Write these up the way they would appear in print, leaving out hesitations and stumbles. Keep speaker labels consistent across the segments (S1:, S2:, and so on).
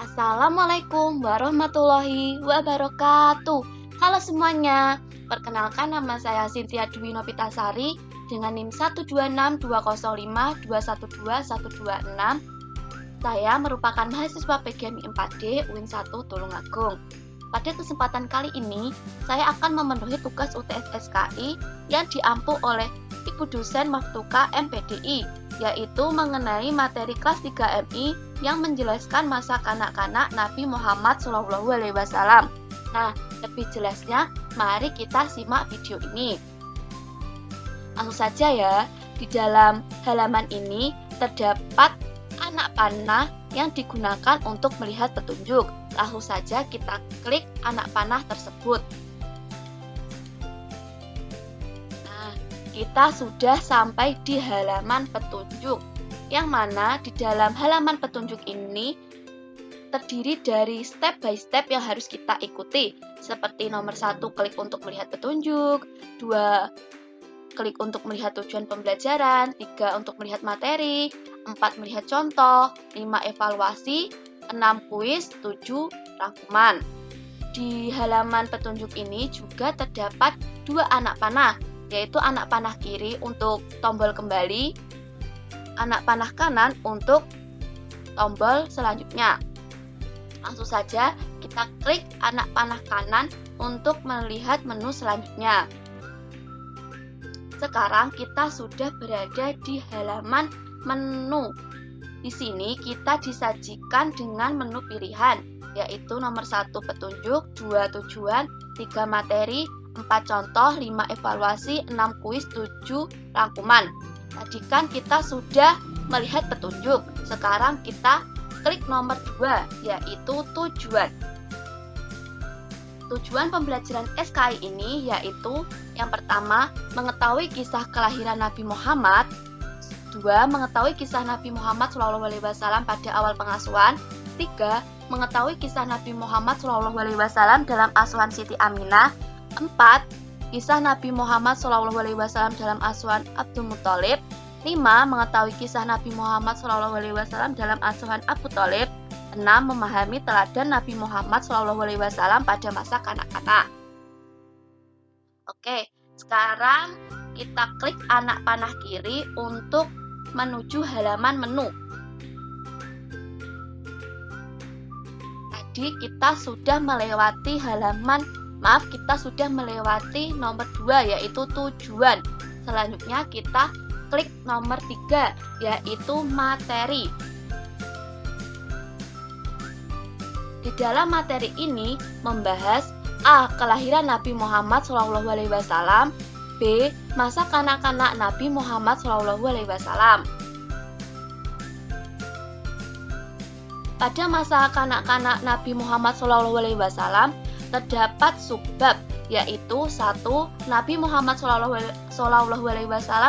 S1: Assalamualaikum warahmatullahi wabarakatuh. Halo semuanya, perkenalkan nama saya Cynthia Dwi Novitasari dengan NIM 1262052122126. Saya merupakan mahasiswa PGMI 4D UIN 1 Tulungagung. Pada kesempatan kali ini, saya akan memenuhi tugas UTS SKI yang diampu oleh Ibu Dosen Maftuka MPDI, yaitu mengenai materi kelas 3MI yang menjelaskan masa kanak-kanak Nabi Muhammad SAW. Nah, lebih jelasnya, mari kita simak video ini. Langsung saja ya, di dalam halaman ini terdapat anak panah yang digunakan untuk melihat petunjuk. Langsung saja kita klik anak panah tersebut. Nah, kita sudah sampai di halaman petunjuk, yang mana di dalam halaman petunjuk ini terdiri dari step by step yang harus kita ikuti, seperti nomor 1 klik untuk melihat petunjuk, 2 klik untuk melihat tujuan pembelajaran, 3 untuk melihat materi, 4 melihat contoh, 5 evaluasi, 6 kuis, 7 rangkuman. Di halaman petunjuk ini juga terdapat 2 anak panah, yaitu anak panah kiri untuk tombol kembali, anak panah kanan untuk tombol selanjutnya. Langsung saja kita klik anak panah kanan untuk melihat menu selanjutnya. Sekarang kita sudah berada di halaman menu. Di sini kita disajikan dengan menu pilihan, yaitu nomor 1 petunjuk, 2 tujuan, 3 materi, 4 contoh, 5 evaluasi, 6 kuis, 7 rangkuman. Tadi kan kita sudah melihat petunjuk, sekarang kita klik nomor 2, yaitu tujuan. Tujuan pembelajaran SKI ini yaitu yang pertama, mengetahui kisah kelahiran Nabi Muhammad, 2. Mengetahui kisah Nabi Muhammad SAW pada awal pengasuhan, 3. Mengetahui kisah Nabi Muhammad SAW dalam asuhan Siti Aminah, 4. Kisah Nabi Muhammad SAW dalam asuhan Abdul Muthalib, 5. Mengetahui kisah Nabi Muhammad SAW dalam asuhan Abu Thalib, 6. Memahami teladan Nabi Muhammad SAW pada masa kanak-kanak. Oke, sekarang kita klik anak panah kiri untuk menuju halaman menu. Tadi kita sudah melewati kita sudah melewati nomor 2, yaitu tujuan. Selanjutnya kita klik nomor 3, yaitu materi. Di dalam materi ini membahas A. Kelahiran Nabi Muhammad SAW, B. Masa kanak-kanak Nabi Muhammad SAW. Pada masa kanak-kanak Nabi Muhammad SAW terdapat subbab, yaitu 1. Nabi Muhammad SAW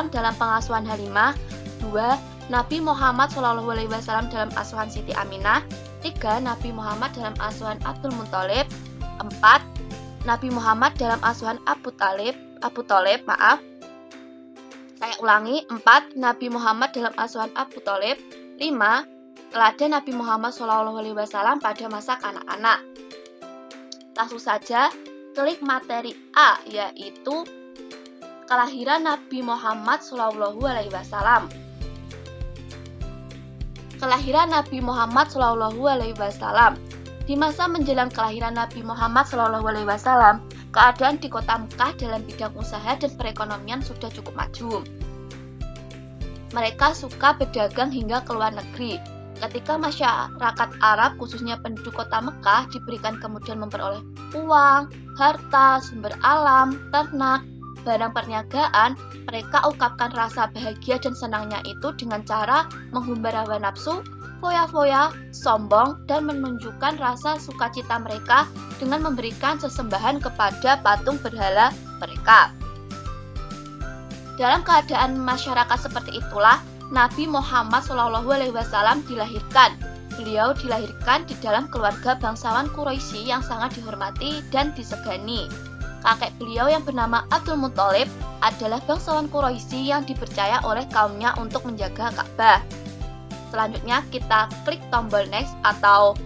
S1: dalam pengasuhan Halimah, 2. Nabi Muhammad SAW dalam asuhan Siti Aminah, 3. Nabi Muhammad dalam asuhan Abdul Muthalib, 4. Nabi Muhammad dalam asuhan Abu Thalib. Saya ulangi, 4. Nabi Muhammad dalam asuhan Abu Thalib, 5. Teladan Nabi Muhammad SAW pada masa kanak-kanak. Langsung saja klik materi A, yaitu kelahiran Nabi Muhammad SAW. Kelahiran Nabi Muhammad SAW. Di masa menjelang kelahiran Nabi Muhammad SAW, keadaan di kota Mekah dalam bidang usaha dan perekonomian sudah cukup maju. Mereka suka berdagang hingga ke luar negeri. Ketika masyarakat Arab, khususnya penduduk kota Mekah, diberikan kemudian memperoleh uang, harta, sumber alam, ternak, barang perniagaan, mereka ungkapkan rasa bahagia dan senangnya itu dengan cara menghumbar hawa nafsu, foya-foya, sombong, dan menunjukkan rasa sukacita mereka dengan memberikan sesembahan kepada patung berhala mereka. Dalam keadaan masyarakat seperti itulah Nabi Muhammad SAW dilahirkan. Beliau dilahirkan di dalam keluarga bangsawan Quraisy yang sangat dihormati dan disegani. Kakek beliau yang bernama Abdul Muthalib adalah bangsawan Quraisy yang dipercaya oleh kaumnya untuk menjaga Ka'bah. Selanjutnya kita klik tombol next atau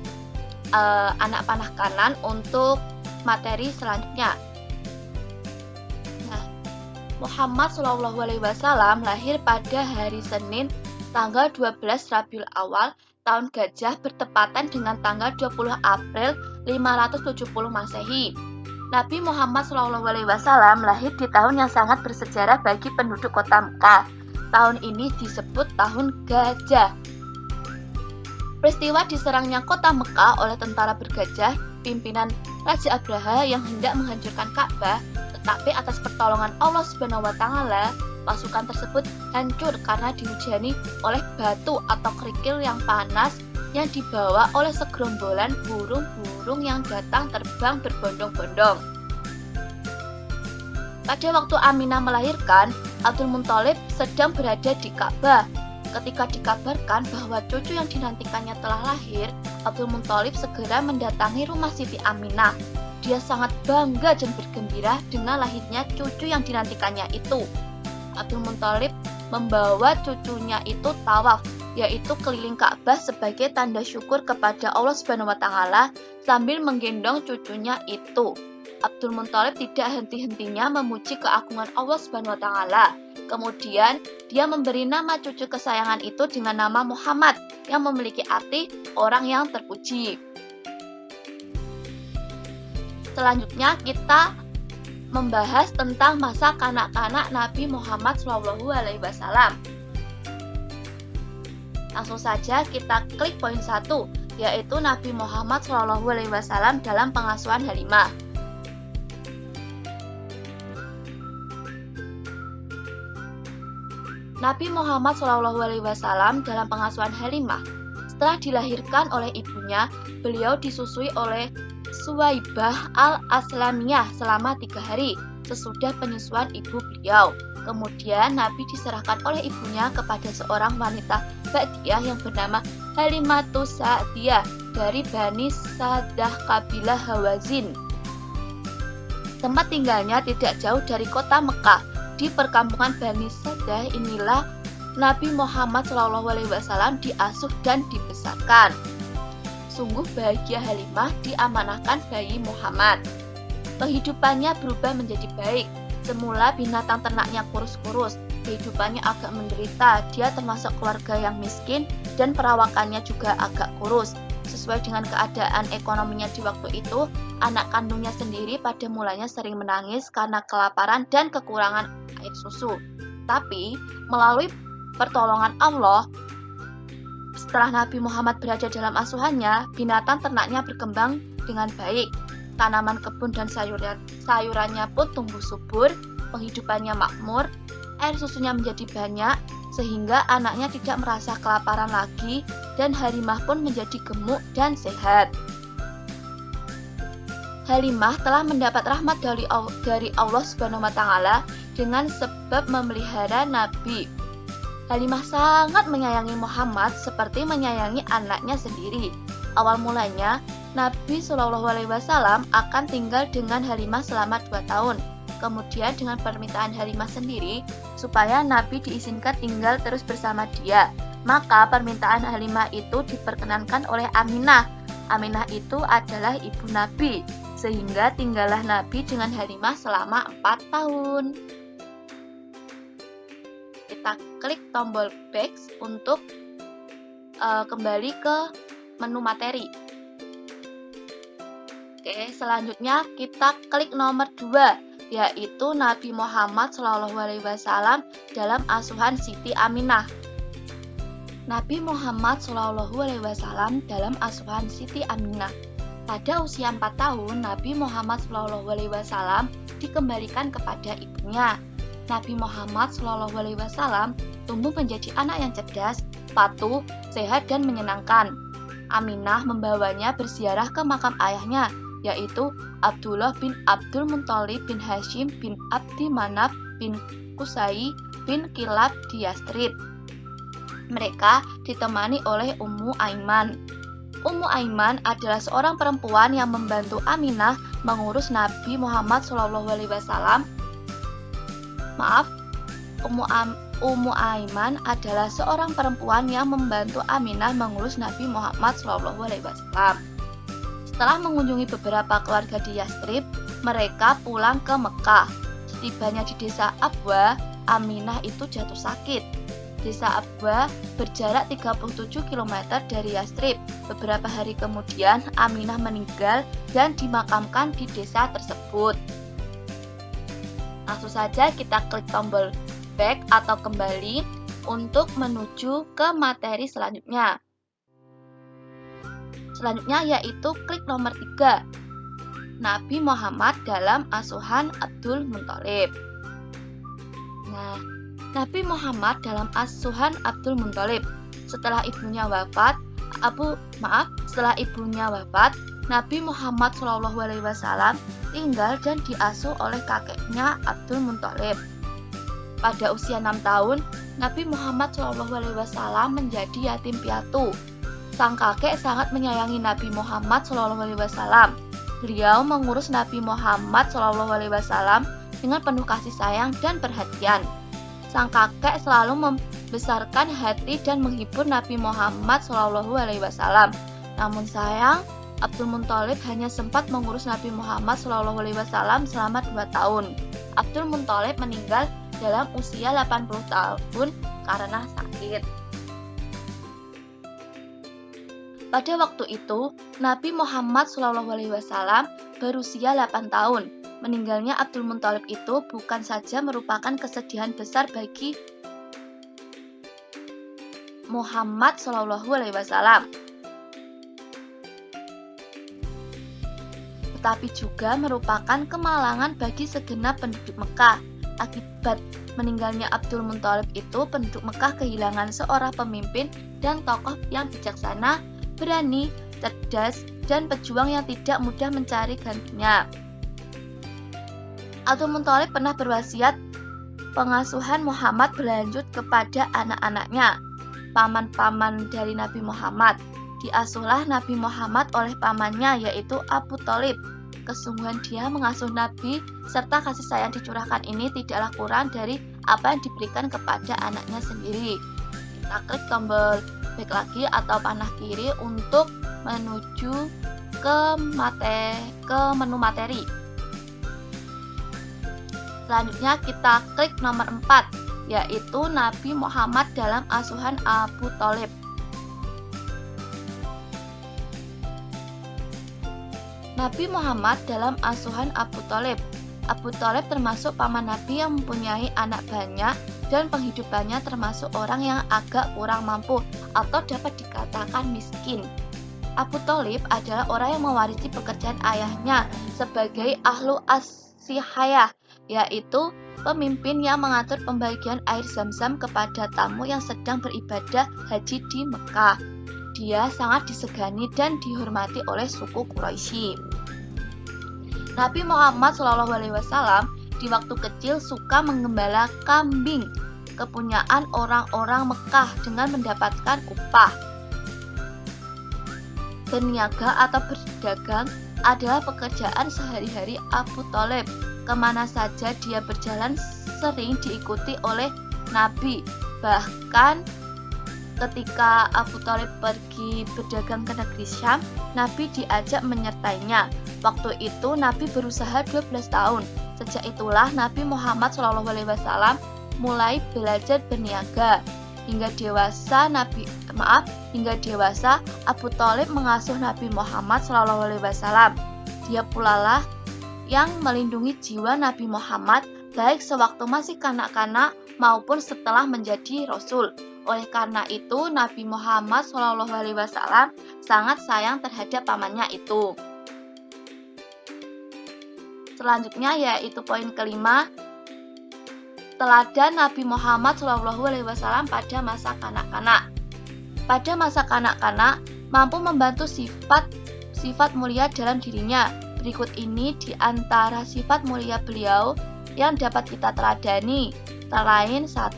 S1: anak panah kanan untuk materi selanjutnya. Nah, Muhammad SAW lahir pada hari Senin tanggal 12 Rabiul Awal tahun Gajah bertepatan dengan tanggal 20 April 570 Masehi. Nabi Muhammad SAW lahir di tahun yang sangat bersejarah bagi penduduk kota Mekah. Tahun ini disebut tahun Gajah. Peristiwa diserangnya kota Mekah oleh tentara bergajah pimpinan Raja Abraha yang hendak menghancurkan Ka'bah, tetapi atas pertolongan Allah SWT, pasukan tersebut hancur karena dihujani oleh batu atau kerikil yang panas yang dibawa oleh segerombolan burung-burung yang datang terbang berbondong-bondong. Pada waktu Aminah melahirkan, Abdul Muthalib sedang berada di Ka'bah. Ketika dikabarkan bahwa cucu yang dinantikannya telah lahir, Abdul Muthalib segera mendatangi rumah Siti Aminah. Dia sangat bangga dan bergembira dengan lahirnya cucu yang dinantikannya itu. Abdul Muthalib membawa cucunya itu tawaf, yaitu keliling Ka'bah sebagai tanda syukur kepada Allah SWT sambil menggendong cucunya itu. Abdul Muthalib tidak henti-hentinya memuji keagungan Allah SWT. Kemudian dia memberi nama cucu kesayangan itu dengan nama Muhammad yang memiliki arti orang yang terpuji. Selanjutnya kita membahas tentang masa kanak-kanak Nabi Muhammad SAW. Langsung saja kita klik poin 1, yaitu Nabi Muhammad SAW dalam pengasuhan Halimah. Nabi Muhammad SAW dalam pengasuhan Halimah. Setelah dilahirkan oleh ibunya, beliau disusui oleh Suwaibah al-Aslamiyah selama 3 hari sesudah penyusuan ibu beliau. Kemudian Nabi diserahkan oleh ibunya kepada seorang wanita Ba'diyah yang bernama Halimatus Sa'diyah dari Bani Sa'dah kabilah Hawazin. Tempat tinggalnya tidak jauh dari kota Mekah. Di perkampungan Bani Sa'dah inilah Nabi Muhammad SAW diasuh dan dibesarkan. Sungguh bahagia Halimah diamanahkan bayi Muhammad. Kehidupannya berubah menjadi baik. Semula binatang ternaknya kurus-kurus, kehidupannya agak menderita. Dia termasuk keluarga yang miskin dan perawakannya juga agak kurus. Sesuai dengan keadaan ekonominya di waktu itu, anak kandungnya sendiri pada mulanya sering menangis karena kelaparan dan kekurangan air susu. Tapi, melalui pertolongan Allah, setelah Nabi Muhammad berada dalam asuhannya, binatang ternaknya berkembang dengan baik. Tanaman kebun dan sayurannya pun tumbuh subur, penghidupannya makmur, air susunya menjadi banyak, sehingga anaknya tidak merasa kelaparan lagi, dan Halimah pun menjadi gemuk dan sehat. Halimah telah mendapat rahmat dari Allah SWT dengan sebab memelihara Nabi. Halimah sangat menyayangi Muhammad seperti menyayangi anaknya sendiri. Awal mulanya, Nabi SAW akan tinggal dengan Halimah selama 2 tahun. Kemudian dengan permintaan Halimah sendiri, supaya Nabi diizinkan tinggal terus bersama dia, maka permintaan Halimah itu diperkenankan oleh Aminah. Aminah itu adalah ibu Nabi, sehingga tinggallah Nabi dengan Halimah selama 4 tahun. Kita klik tombol back untuk kembali ke menu materi. Oke, selanjutnya kita klik nomor 2, yaitu Nabi Muhammad SAW dalam asuhan Siti Aminah. Nabi Muhammad SAW dalam asuhan Siti Aminah. Pada usia 4 tahun, Nabi Muhammad SAW dikembalikan kepada ibunya. Nabi Muhammad SAW tumbuh menjadi anak yang cerdas, patuh, sehat, dan menyenangkan. Aminah membawanya berziarah ke makam ayahnya, yaitu Abdullah bin Abdul Muthalib bin Hashim bin Abdi Manaf bin Qusay bin Kilab di Yathrib. Mereka ditemani oleh Ummu Aiman. Ummu Aiman adalah seorang perempuan yang membantu Aminah mengurus Nabi Muhammad SAW. Ummu Aiman adalah seorang perempuan yang membantu Aminah mengurus Nabi Muhammad SAW. Setelah mengunjungi beberapa keluarga di Yastrib, mereka pulang ke Mekah. Setibanya di desa Abwa, Aminah itu jatuh sakit. Desa Abwa berjarak 37 km dari Yastrib. Beberapa hari kemudian, Aminah meninggal dan dimakamkan di desa tersebut. Langsung saja kita klik tombol back atau kembali untuk menuju ke materi selanjutnya. Selanjutnya yaitu klik nomor 3, Nabi Muhammad dalam asuhan Abdul Muthalib. Nah, Nabi Muhammad dalam asuhan Abdul Muthalib. Setelah ibunya wafat, Nabi Muhammad SAW tinggal dan diasuh oleh kakeknya Abdul Muthalib. Pada usia 6 tahun, Nabi Muhammad SAW menjadi yatim piatu. Sang kakek sangat menyayangi Nabi Muhammad SAW. Beliau mengurus Nabi Muhammad SAW dengan penuh kasih sayang dan perhatian. Sang kakek selalu membesarkan hati dan menghibur Nabi Muhammad SAW. Namun sayang, Abdul Muthalib hanya sempat mengurus Nabi Muhammad SAW selama 2 tahun. Abdul Muthalib meninggal dalam usia 80 tahun karena sakit. Pada waktu itu, Nabi Muhammad SAW berusia 8 tahun. Meninggalnya Abdul Muthalib itu bukan saja merupakan kesedihan besar bagi Muhammad SAW, tetapi juga merupakan kemalangan bagi segenap penduduk Mekah. Akibat meninggalnya Abdul Muthalib itu, penduduk Mekah kehilangan seorang pemimpin dan tokoh yang bijaksana, berani, cerdas, dan pejuang yang tidak mudah mencari gantinya. Abdul Muthalib pernah berwasiat pengasuhan Muhammad berlanjut kepada anak-anaknya, paman-paman dari Nabi Muhammad. Diasuhlah Nabi Muhammad oleh pamannya, yaitu Abu Thalib. Kesungguhan dia mengasuh Nabi serta kasih sayang dicurahkan ini tidaklah kurang dari apa yang diberikan kepada anaknya sendiri. Kita klik tombol back lagi atau panah kiri untuk menuju ke menu materi. Selanjutnya kita klik nomor 4, yaitu Nabi Muhammad dalam asuhan Abu Thalib. Nabi Muhammad dalam asuhan Abu Thalib. Abu Thalib termasuk paman Nabi yang mempunyai anak banyak dan penghidupannya termasuk orang yang agak kurang mampu atau dapat dikatakan miskin. Abu Thalib adalah orang yang mewarisi pekerjaan ayahnya sebagai ahlu as-sihayah, yaitu pemimpin yang mengatur pembagian air zam-zam kepada tamu yang sedang beribadah haji di Mekah. Dia sangat disegani dan dihormati oleh suku Quraisy. Nabi Muhammad SAW di waktu kecil suka menggembala kambing, kepunyaan orang-orang Mekah, dengan mendapatkan upah. Berniaga atau berdagang adalah pekerjaan sehari-hari Abu Thalib. Kemana saja dia berjalan sering diikuti oleh Nabi. Bahkan ketika Abu Thalib pergi berdagang ke negeri Syam, Nabi diajak menyertainya. Waktu itu Nabi berusaha 12 tahun. Sejak itulah Nabi Muhammad SAW mulai belajar berniaga. Hingga dewasa Abu Thalib mengasuh Nabi Muhammad SAW. Dia pula lah yang melindungi jiwa Nabi Muhammad baik sewaktu masih kanak-kanak maupun setelah menjadi Rasul. Oleh karena itu, Nabi Muhammad SAW sangat sayang terhadap pamannya itu. Selanjutnya yaitu poin kelima, teladan Nabi Muhammad SAW pada masa kanak-kanak. Pada masa kanak-kanak mampu membantu sifat mulia dalam dirinya. Berikut ini di antara sifat mulia beliau yang dapat kita teladani. Selain 1.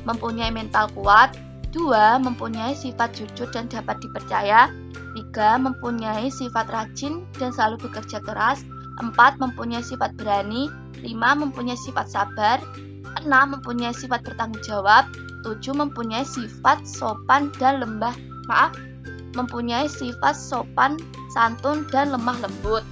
S1: Mempunyai mental kuat, 2. Mempunyai sifat jujur dan dapat dipercaya, 3. Mempunyai sifat rajin dan selalu bekerja keras, 4. Mempunyai sifat berani, 5. Mempunyai sifat sabar, 6. Mempunyai sifat bertanggung jawab, 7. Mempunyai sifat sopan dan mempunyai sifat sopan, santun, dan lemah lembut.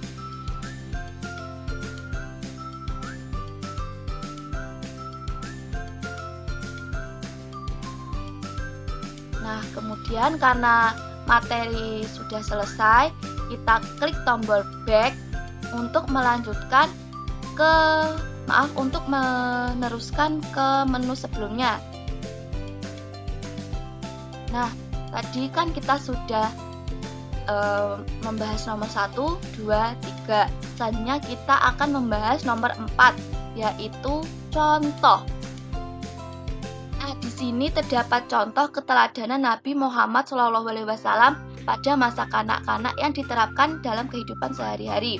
S1: Nah, kemudian karena materi sudah selesai, kita klik tombol back untuk melanjutkan untuk meneruskan ke menu sebelumnya. Nah, tadi kan kita sudah membahas nomor 1, 2, 3. Selanjutnya kita akan membahas nomor 4, yaitu contoh. Nah, di sini terdapat contoh keteladanan Nabi Muhammad SAW pada masa kanak-kanak yang diterapkan dalam kehidupan sehari-hari.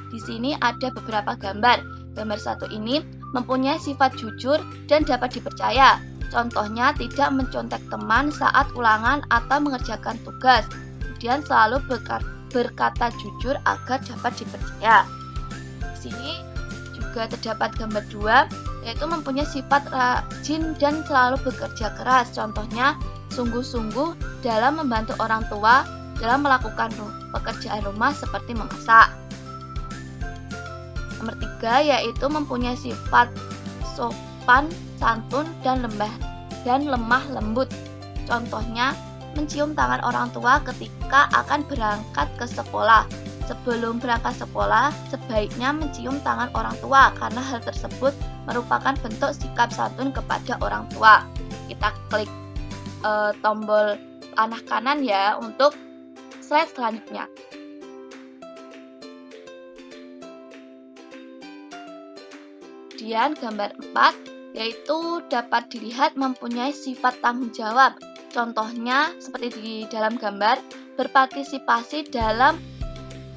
S1: Di sini ada beberapa gambar. Gambar 1 ini mempunyai sifat jujur dan dapat dipercaya. Contohnya tidak mencontek teman saat ulangan atau mengerjakan tugas. Kemudian selalu berkata jujur agar dapat dipercaya. Di sini juga terdapat gambar 2, yaitu mempunyai sifat rajin dan selalu bekerja keras. Contohnya sungguh-sungguh dalam membantu orang tua dalam melakukan pekerjaan rumah seperti memasak. Nomor 3 yaitu mempunyai sifat sopan, santun, dan lemah lembut. Contohnya mencium tangan orang tua ketika akan berangkat ke sekolah. Sebelum berangkat sekolah, sebaiknya mencium tangan orang tua karena hal tersebut merupakan bentuk sikap santun kepada orang tua. Kita klik tombol panah kanan ya untuk slide selanjutnya. Kemudian gambar 4 yaitu dapat dilihat mempunyai sifat tanggung jawab. Contohnya seperti di dalam gambar, berpartisipasi dalam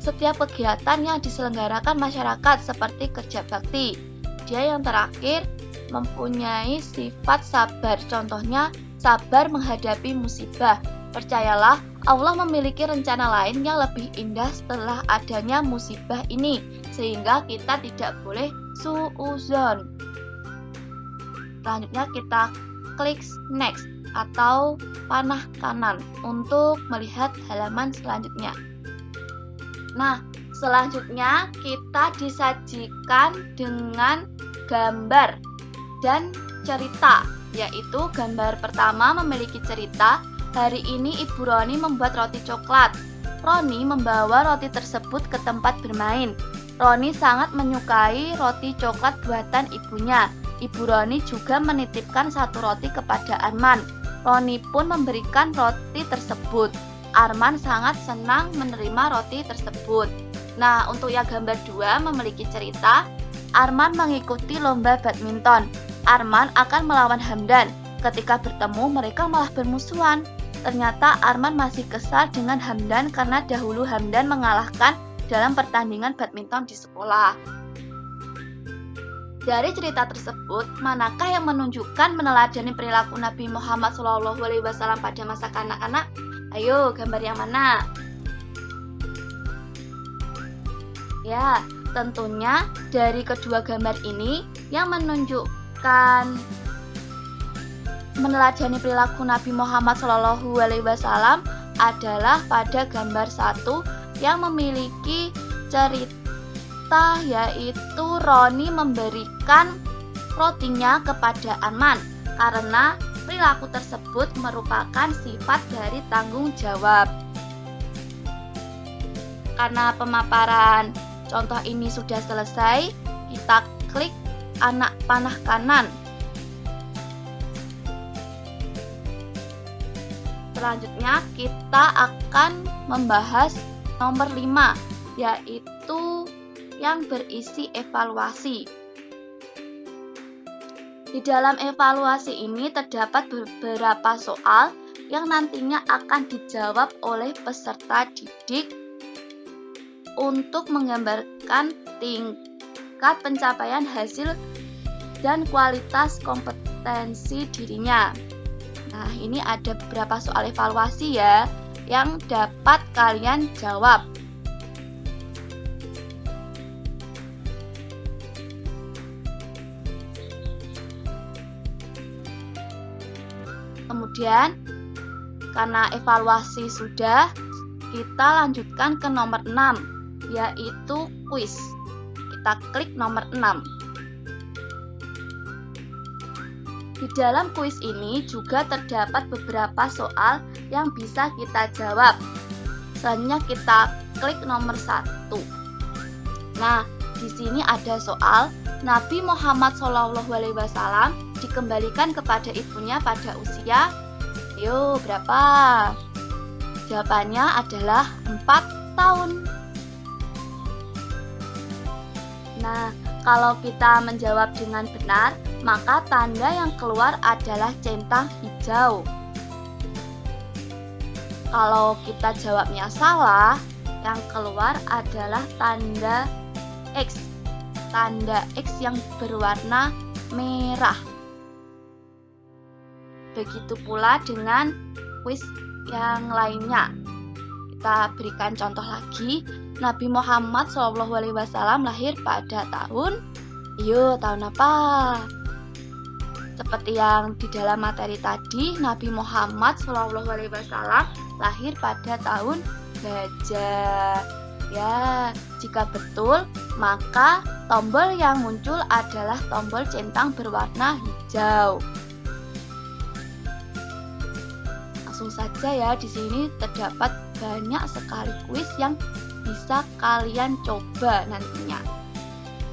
S1: setiap kegiatan yang diselenggarakan masyarakat seperti kerja bakti. Dia yang terakhir mempunyai sifat sabar. Contohnya sabar menghadapi musibah. Percayalah, Allah memiliki rencana lain yang lebih indah setelah adanya musibah ini, sehingga kita tidak boleh suudzon. Selanjutnya kita klik next atau panah kanan untuk melihat halaman selanjutnya. Nah, selanjutnya kita disajikan dengan gambar dan cerita, yaitu gambar pertama memiliki cerita. Hari ini Ibu Roni membuat roti coklat. Roni membawa roti tersebut ke tempat bermain. Roni sangat menyukai roti coklat buatan ibunya. Ibu Roni juga menitipkan satu roti kepada Arman. Roni pun memberikan roti tersebut. Arman sangat senang menerima roti tersebut. Nah, untuk yang gambar 2 memiliki cerita. Arman mengikuti lomba badminton. Arman akan melawan Hamdan. Ketika bertemu, mereka malah bermusuhan. Ternyata Arman masih kesal dengan Hamdan karena dahulu Hamdan mengalahkan dalam pertandingan badminton di sekolah. Dari cerita tersebut, manakah yang menunjukkan meneladani perilaku Nabi Muhammad SAW pada masa kanak-kanak? Ayo, gambar yang mana? Ya, tentunya dari kedua gambar ini yang menunjukkan meneladani perilaku Nabi Muhammad SAW adalah pada gambar 1 yang memiliki cerita, yaitu Roni memberikan rotinya kepada Arman karena perilaku tersebut merupakan sifat dari tanggung jawab. Karena pemaparan contoh ini sudah selesai, kita klik anak panah kanan. Selanjutnya kita akan membahas nomor 5, yaitu yang berisi evaluasi. Di dalam evaluasi ini terdapat beberapa soal yang nantinya akan dijawab oleh peserta didik untuk menggambarkan tingkat pencapaian hasil dan kualitas kompetensi dirinya. Nah, ini ada beberapa soal evaluasi ya yang dapat kalian jawab. Kemudian Karena evaluasi sudah, kita lanjutkan ke nomor 6, yaitu kuis. Kita klik nomor 6. Di dalam kuis ini juga terdapat beberapa soal yang bisa kita jawab. Selanjutnya kita klik nomor 1. Nah, di sini ada soal Nabi Muhammad SAW dikembalikan kepada ibunya pada usia berapa? Jawabannya adalah 4 tahun. Nah, kalau kita menjawab dengan benar, maka tanda yang keluar adalah centang hijau. Kalau kita jawabnya salah, yang keluar adalah tanda X. Tanda X yang berwarna merah. Begitu pula dengan kuis yang lainnya. Kita berikan contoh lagi. Nabi Muhammad SAW lahir pada tahun apa? Seperti yang di dalam materi tadi, Nabi Muhammad SAW lahir pada tahun gajah. Ya, jika betul, maka tombol yang muncul adalah tombol centang berwarna hijau. Langsung saja ya, di sini terdapat banyak sekali kuis yang bisa kalian coba nantinya.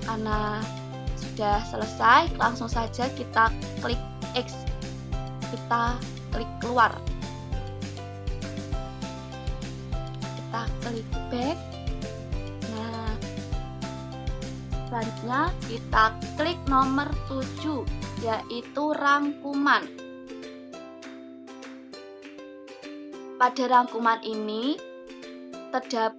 S1: Karena sudah selesai, langsung saja kita klik X. Kita klik keluar. Kita klik back. Nah, selanjutnya kita klik nomor 7, yaitu rangkuman. Pada rangkuman ini terdapat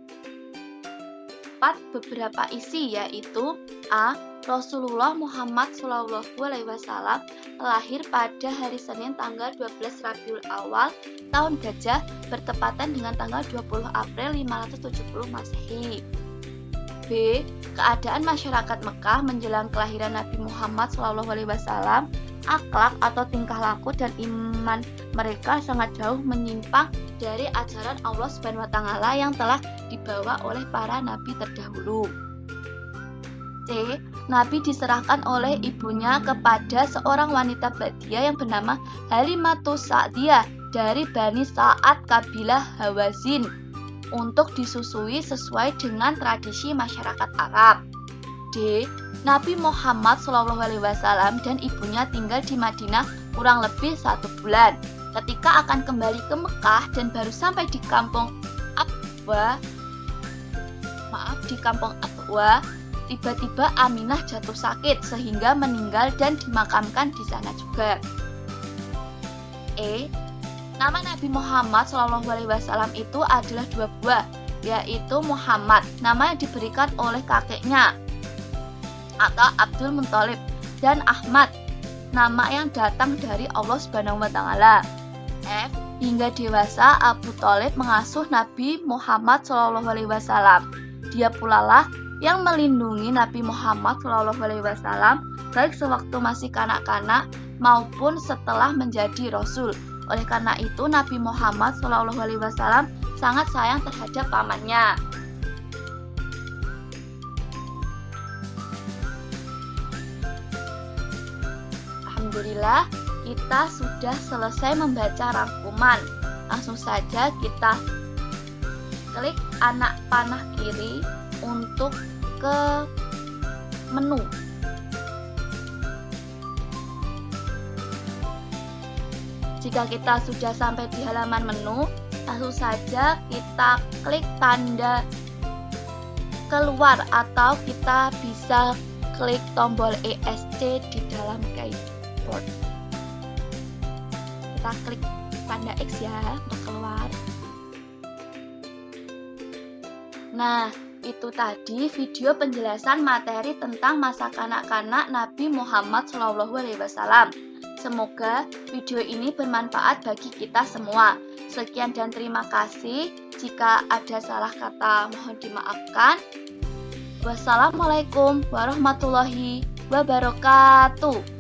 S1: beberapa isi, yaitu A. Rasulullah Muhammad SAW lahir pada hari Senin tanggal 12 Rabiul Awal tahun Gajah bertepatan dengan tanggal 20 April 570 Masehi. B. Keadaan masyarakat Mekah menjelang kelahiran Nabi Muhammad SAW, akhlak atau tingkah laku dan iman mereka sangat jauh menyimpang dari ajaran Allah SWT yang telah dibawa oleh para nabi terdahulu. C. Nabi diserahkan oleh ibunya kepada seorang wanita Badiah yang bernama Halimatus Sa'diyah dari Bani Sa'ad kabilah Hawazin untuk disusui sesuai dengan tradisi masyarakat Arab. D. Nabi Muhammad SAW dan ibunya tinggal di Madinah kurang lebih 1 bulan. Ketika akan kembali ke Mekah dan baru sampai di kampung Abwa, tiba-tiba Aminah jatuh sakit sehingga meninggal dan dimakamkan di sana juga. E. Nama Nabi Muhammad SAW itu adalah 2 buah, yaitu Muhammad, nama yang diberikan oleh kakeknya atau Abdul Muthalib, dan Ahmad, nama yang datang dari Allah SWT. F. Hingga dewasa Abu Thalib mengasuh Nabi Muhammad SAW. Dia pula lah yang melindungi Nabi Muhammad SAW baik sewaktu masih kanak-kanak maupun setelah menjadi Rasul. Oleh karena itu Nabi Muhammad SAW sangat sayang terhadap pamannya. Alhamdulillah, kita sudah selesai membaca rangkuman. Langsung saja kita klik anak panah kiri untuk ke menu. Jika kita sudah sampai di halaman menu, langsung saja kita klik tanda keluar atau kita bisa klik tombol ESC di dalam keyboard. Kita klik tanda X ya untuk keluar. Nah, itu tadi video penjelasan materi tentang masa kanak-kanak Nabi Muhammad SAW. Semoga video ini bermanfaat bagi kita semua. Sekian dan terima kasih. Jika ada salah kata mohon dimaafkan. Wassalamualaikum warahmatullahi wabarakatuh.